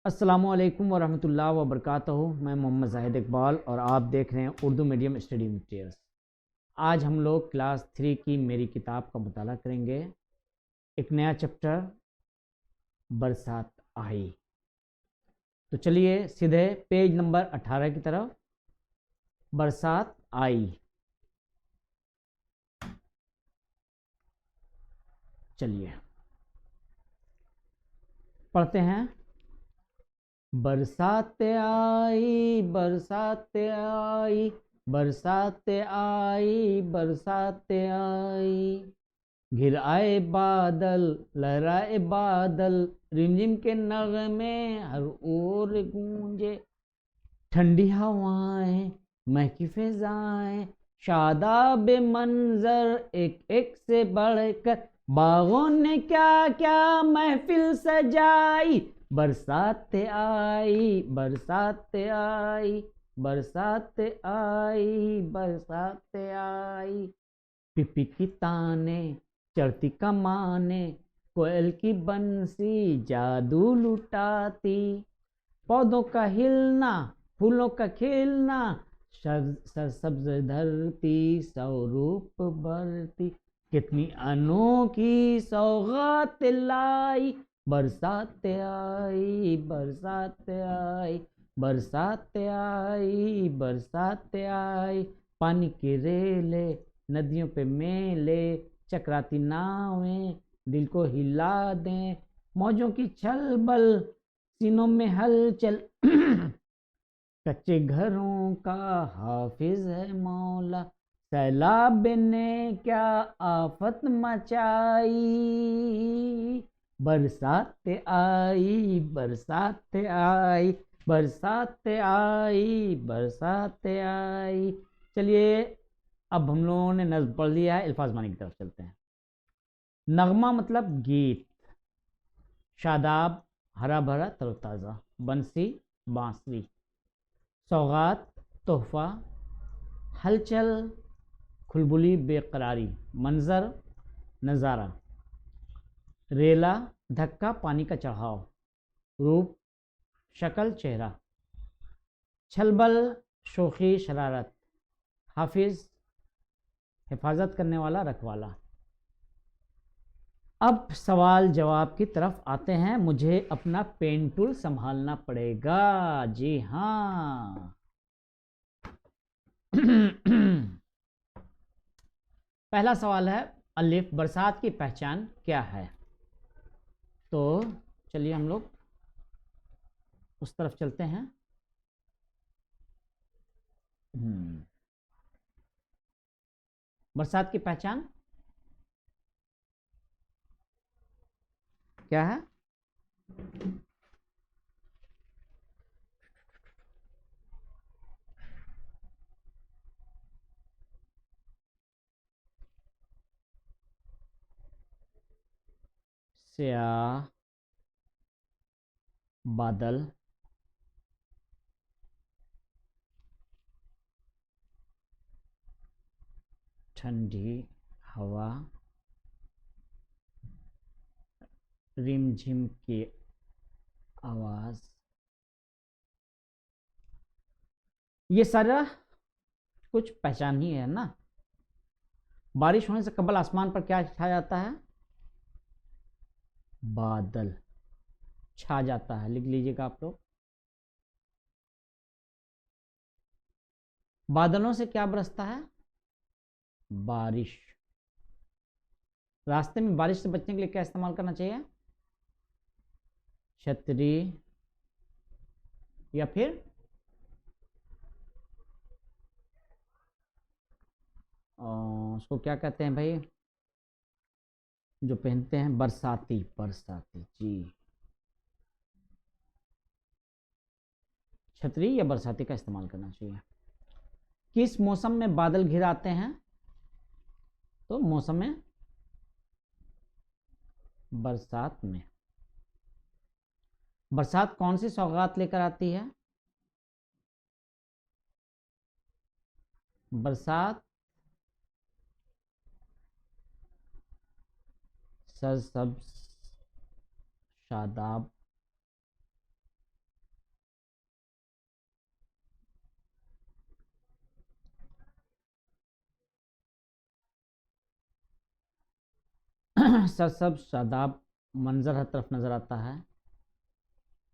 अस्सलामुअलैकुम वरहमतुल्लाहि वबरकातुहू। मैं मोहम्मद जाहिद इकबाल और आप देख रहे हैं उर्दू मीडियम स्टडी मटेरियल्स। आज हम लोग क्लास 3 की मेरी किताब का मुताला करेंगे। एक नया चैप्टर बरसात आई। तो चलिए सीधे पेज नंबर 18 की तरफ। बरसात आई। चलिए पढ़ते हैं। बरसात आई बरसात आई, बरसात आई बरसात आई। घिर आए बादल, लहराए बादल, रिमझिम के नगमे हर ओर गूंजे। ठंडी हवाएं, महकी फिजाएं, शादाब मंजर एक एक से बढ़कर, बागों ने क्या क्या महफिल सजाई। बरसात आई बरसात आई, बरसात आई बरसात आई। पिपी की ताने, चढ़ती कमाने, कोयल की बंसी जादू लुटाती। पौधों का हिलना, फूलों का खिलना, सरसब्ज धरती स्वरूप भरती। कितनी अनोखी सौगात लाई। बरसात आई बरसात आई, बरसात आई बरसात आई। पानी की रेले, नदियों पे मेले, चकराती नावें दिल को हिला दें। मौजों की छल बल, सीनों में हलचल। कच्चे घरों का हाफिज है मौला, सैलाब ने क्या आफत मचाई। बरसात आई बरसात आई, बरसात आई बरसात आई। चलिए अब हम लोगों ने नज़्म पढ़ लिया है, अल्फाज मानी की तरफ चलते हैं। नगमा मतलब गीत। शादाब हरा भरा तरोताज़ा, बंसी बांसुरी। सौगात तोहफा, हलचल खुलबुली बेकरारी, मंजर नज़ारा। रेला धक्का पानी का चढ़ाव, रूप शक्ल चेहरा। छलबल शोखी शरारत, हाफिज हिफाजत करने वाला रखवाला। अब सवाल जवाब की तरफ आते हैं। मुझे अपना पेन टूल संभालना पड़ेगा। जी हाँ। पहला सवाल है, अलिफ बरसात की पहचान क्या है। तो चलिए हम लोग उस तरफ चलते हैं। बरसात की पहचान क्या है। स्याह बादल, ठंडी हवा, रिमझिम की आवाज। ये सारा कुछ पहचान ही है ना। बारिश होने से कबल आसमान पर क्या छा जाता है। बादल छा जाता है। लिख लीजिएगा आप लोग। बादलों से क्या बरसता है। बारिश। रास्ते में बारिश से बचने के लिए क्या इस्तेमाल करना चाहिए। छतरी या फिर उसको क्या कहते हैं भाई, जो पहनते हैं, बरसाती। बरसाती जी। छतरी या बरसाती का इस्तेमाल करना चाहिए। किस मौसम में बादल घिर आते हैं। तो मौसम में बरसात में। बरसात कौन सी सौगात लेकर आती है। बरसात सरसब्ज शादाब सरसब्ज शादाब मंजर हर तरफ नज़र आता है।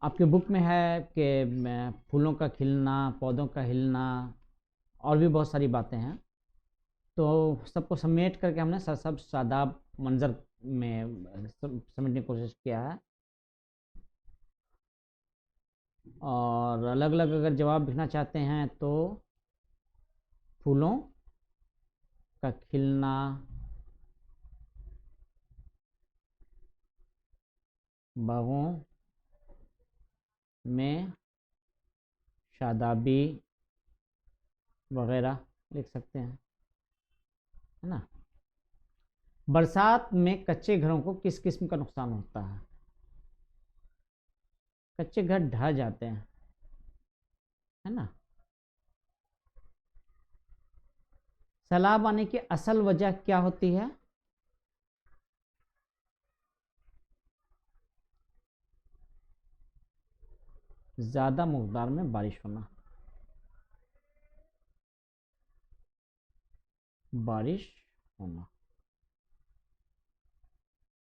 आपके बुक में है कि फूलों का खिलना, पौधों का हिलना और भी बहुत सारी बातें हैं, तो सबको समेट करके हमने सरसब्ज शादाब मंजर में समेटने की कोशिश किया है। और अलग अलग अगर जवाब लिखना चाहते हैं तो फूलों का खिलना, बागों में शादाबी वगैरह लिख सकते हैं, है ना। बरसात में कच्चे घरों को किस किस्म का नुकसान होता है? कच्चे घर ढह जाते हैं, है ना। सैलाब आने की असल वजह क्या होती है? ज्यादा मकदार में बारिश होना। बारिश होना।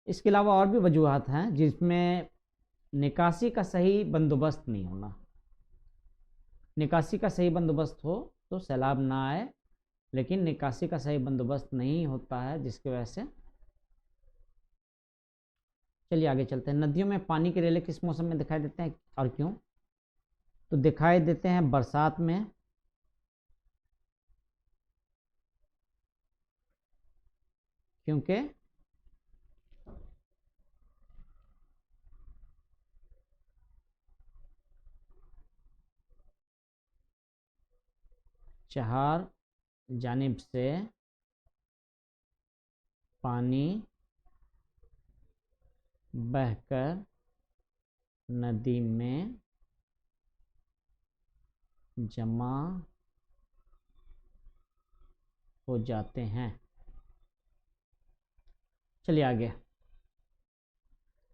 इसके अलावा और भी वजूहात हैं जिसमें निकासी का सही बंदोबस्त नहीं होना। निकासी का सही बंदोबस्त हो तो सैलाब ना आए, लेकिन निकासी का सही बंदोबस्त नहीं होता है, जिसकी वजह से। चलिए आगे चलते हैं। नदियों में पानी के रेले किस मौसम में दिखाई देते हैं और क्यों? तो दिखाई देते हैं बरसात में, क्योंकि चार जानिब से पानी बहकर नदी में जमा हो जाते हैं। चलिए आगे।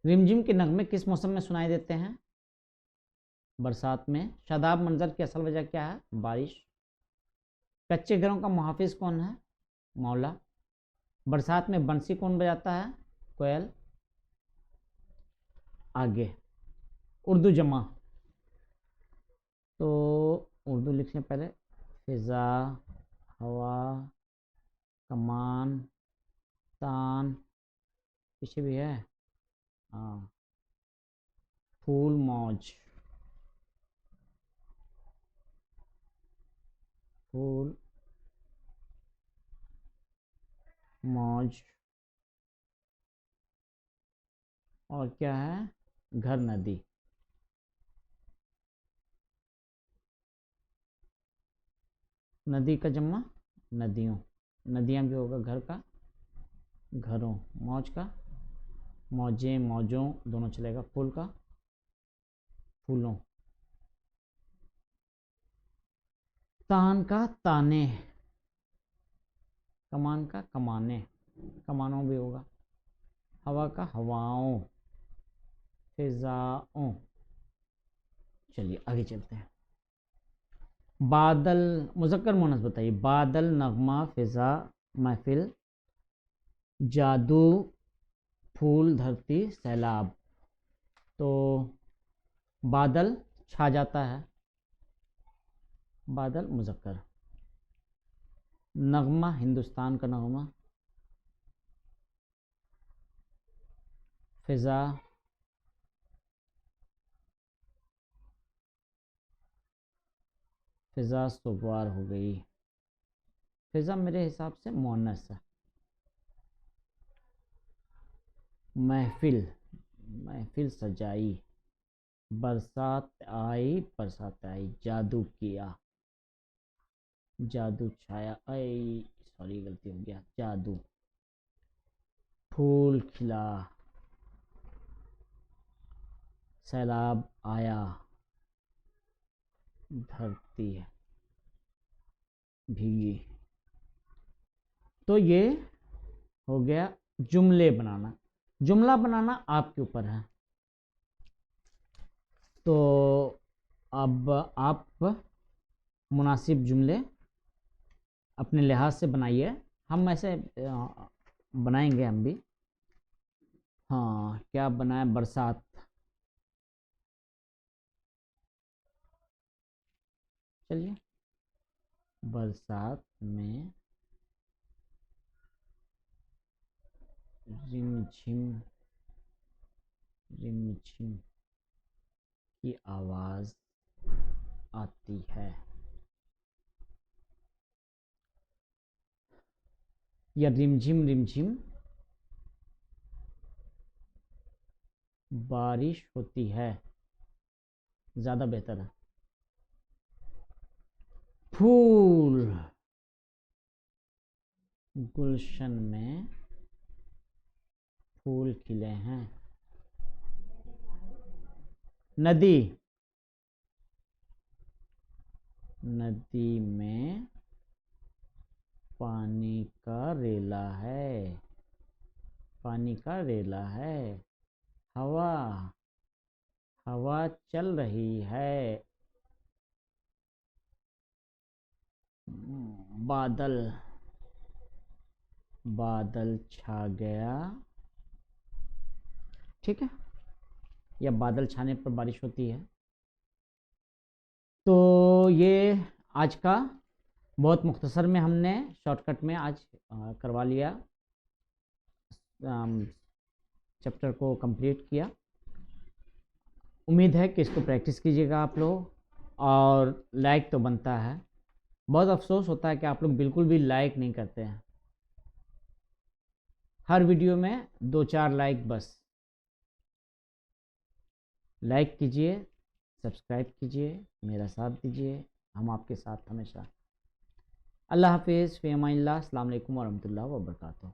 रिमझिम के नगमे किस मौसम में सुनाई देते हैं? बरसात में। शादाब मंजर की असल वजह क्या है? बारिश। कच्चे घरों का मुहाफिज कौन है? मौला। बरसात में बंसी कौन बजाता है? कोयल। आगे उर्दू जमा, तो उर्दू लिखने पहले फिजा, हवा, कमान, तान, पीछे भी है, हाँ, फूल, मौज। फूल, मौज, और क्या है? घर, नदी। नदी का जम्मा नदियों, नदियां भी होगा। घर का घरों, मौज का मौजें, मौजों दोनों चलेगा। फूल का फूलों, तान का ताने, कमान का कमाने, कमानों भी होगा। हवा का हवाओं, फिजाओं। चलिए आगे चलते हैं। बादल, मुज़क्कर मुअन्नस बताइए। बादल, नगमा, फिजा, महफिल, जादू, फूल, धरती, सैलाब। तो बादल छा जाता है, बादल मुज़क्कर। नगमा, हिंदुस्तान का नगमा। फिजा, फिजा सुगवार हो गई। फिजा मेरे हिसाब से मुअन्नस है। महफिल, महफिल सजाई। बरसात आई, बरसात आई। जादू किया, जादू छाया। आई सॉरी, गलती हो गया। जादू। फूल खिला, सैलाब आया। धरती भीगी। तो ये हो गया जुमले बनाना। जुमला बनाना आपके ऊपर है, तो अब आप मुनासिब जुमले अपने लिहाज से बनाइए। हम ऐसे बनाएंगे हम भी। हाँ, क्या बना है? बरसात। चलिए, बरसात में रिमझिम रिमझिम की आवाज आती है। या रिमझिम रिमझिम बारिश होती है, ज़्यादा बेहतर है। फूल गुलशन में फूल खिले हैं। नदी नदी में पानी का रेला है, पानी का रेला है। हवा हवा चल रही है। बादल बादल छा गया। ठीक है, या बादल छाने पर बारिश होती है। तो ये आज का बहुत मुख्तसर में हमने शॉर्टकट में आज करवा लिया, चैप्टर को कंप्लीट किया। उम्मीद है कि इसको प्रैक्टिस कीजिएगा आप लोग, और लाइक तो बनता है। बहुत अफसोस होता है कि आप लोग बिल्कुल भी लाइक नहीं करते हैं। हर वीडियो में 2-4 लाइक बस। लाइक कीजिए, सब्सक्राइब कीजिए, मेरा साथ दीजिए, हम आपके साथ हमेशा। अल्लाह हाफिज़, फ़ी अमानिल्लाह, अस्सलाम वालेकुम वरहमतुल्लाहि वबरकातुहू।